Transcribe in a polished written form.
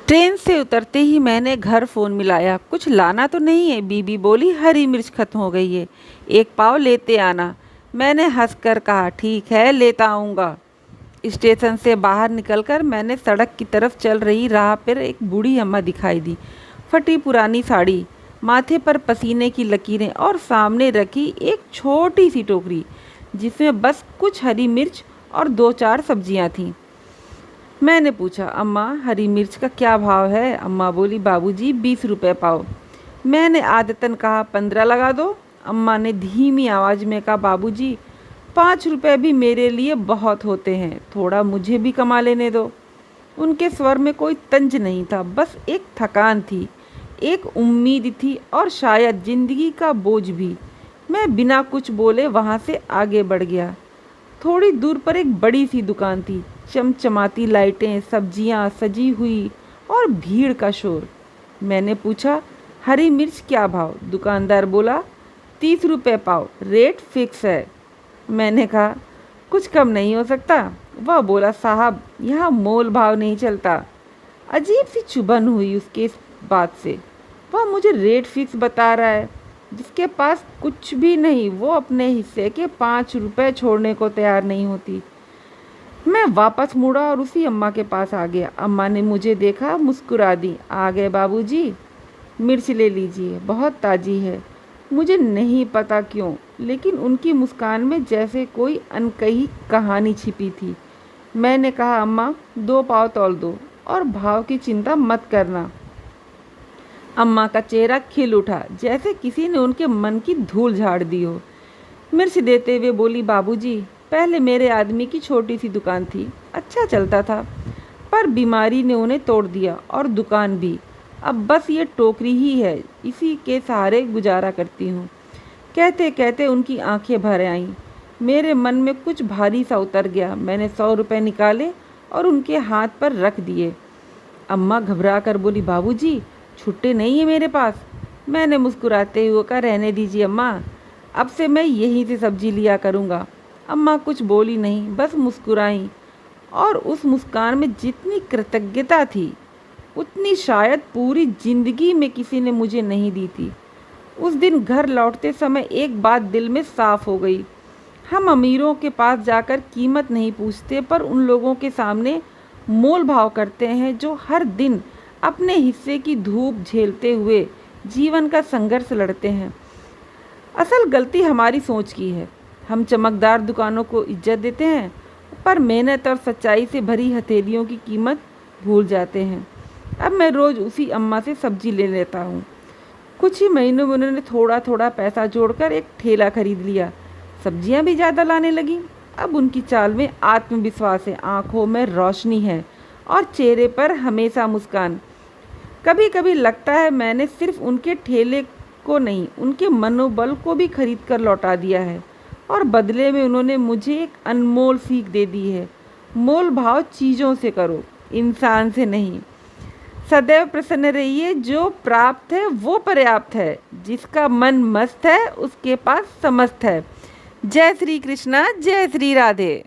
Train से उतरते ही मैंने घर फ़ोन मिलाया। कुछ लाना तो नहीं है? बीबी बोली, हरी मिर्च खत्म हो गई है, एक पाव लेते आना। मैंने हंसकर कहा, ठीक है, लेता आऊँगा। स्टेशन से बाहर निकलकर मैंने सड़क की तरफ चल रही राह पर एक बूढ़ी अम्मा दिखाई दी। फटी पुरानी साड़ी, माथे पर पसीने की लकीरें और सामने रखी एक छोटी सी टोकरी जिसमें बस कुछ हरी मिर्च और 2-4 सब्जियां थीं। मैंने पूछा, अम्मा हरी मिर्च का क्या भाव है? अम्मा बोली, बाबूजी 20 रुपये पाव। मैंने आदतन कहा, 15 लगा दो। अम्मा ने धीमी आवाज़ में कहा, बाबूजी 5 रुपये भी मेरे लिए बहुत होते हैं, थोड़ा मुझे भी कमा लेने दो। उनके स्वर में कोई तंज नहीं था, बस एक थकान थी, एक उम्मीद थी और शायद जिंदगी का बोझ भी। मैं बिना कुछ बोले वहाँ से आगे बढ़ गया। थोड़ी दूर पर एक बड़ी सी दुकान थी, चमचमाती लाइटें, सब्जियां सजी हुई और भीड़ का शोर। मैंने पूछा, हरी मिर्च क्या भाव? दुकानदार बोला, 30 रुपये पाव, रेट फिक्स है। मैंने कहा, कुछ कम नहीं हो सकता? वह बोला, साहब यहाँ मोल भाव नहीं चलता। अजीब सी चुभन हुई उसके इस बात से। वह मुझे रेट फिक्स बता रहा है, जिसके पास कुछ भी नहीं वो अपने हिस्से के 5 रुपये छोड़ने को तैयार नहीं होती। मैं वापस मुड़ा और उसी अम्मा के पास आ गया। अम्मा ने मुझे देखा, मुस्कुरा दी। आ गए बाबूजी, मिर्च ले लीजिए, बहुत ताज़ी है। मुझे नहीं पता क्यों, लेकिन उनकी मुस्कान में जैसे कोई अनकही कहानी छिपी थी। मैंने कहा, अम्मा 2 पाव तौल दो और भाव की चिंता मत करना। अम्मा का चेहरा खिल उठा, जैसे किसी ने उनके मन की धूल झाड़ दी हो। मिर्च देते हुए बोली, बाबूजी पहले मेरे आदमी की छोटी सी दुकान थी, अच्छा चलता था, पर बीमारी ने उन्हें तोड़ दिया और दुकान भी। अब बस ये टोकरी ही है, इसी के सहारे गुजारा करती हूँ। कहते कहते उनकी आंखें भर आईं। मेरे मन में कुछ भारी सा उतर गया। मैंने 100 रुपये निकाले और उनके हाथ पर रख दिए। अम्मा घबरा कर बोली, बाबूजी छुट्टे नहीं है मेरे पास। मैंने मुस्कुराते हुए कहा, रहने दीजिए अम्मा, अब से मैं यहीं से सब्जी लिया करूँगा। अम्मा कुछ बोली नहीं, बस मुस्कुराईं, और उस मुस्कान में जितनी कृतज्ञता थी उतनी शायद पूरी जिंदगी में किसी ने मुझे नहीं दी थी। उस दिन घर लौटते समय एक बात दिल में साफ हो गई। हम अमीरों के पास जाकर कीमत नहीं पूछते, पर उन लोगों के सामने मोल भाव करते हैं जो हर दिन अपने हिस्से की धूप झेलते हुए जीवन का संघर्ष लड़ते हैं। असल गलती हमारी सोच की है। हम चमकदार दुकानों को इज्जत देते हैं, पर मेहनत और सच्चाई से भरी हथेलियों की कीमत भूल जाते हैं। अब मैं रोज़ उसी अम्मा से सब्जी ले लेता हूँ। कुछ ही महीनों में उन्होंने थोड़ा थोड़ा पैसा जोड़कर एक ठेला खरीद लिया। सब्जियाँ भी ज़्यादा लाने लगी। अब उनकी चाल में आत्मविश्वास है, आँखों में रोशनी है और चेहरे पर हमेशा मुस्कान। कभी कभी लगता है मैंने सिर्फ उनके ठेले को नहीं, उनके मनोबल को भी खरीद कर लौटा दिया है, और बदले में उन्होंने मुझे एक अनमोल सीख दे दी है। मोल भाव चीज़ों से करो, इंसान से नहीं। सदैव प्रसन्न रहिए, जो प्राप्त है वो पर्याप्त है, जिसका मन मस्त है उसके पास समस्त है। जय श्री कृष्णा, जय श्री राधे।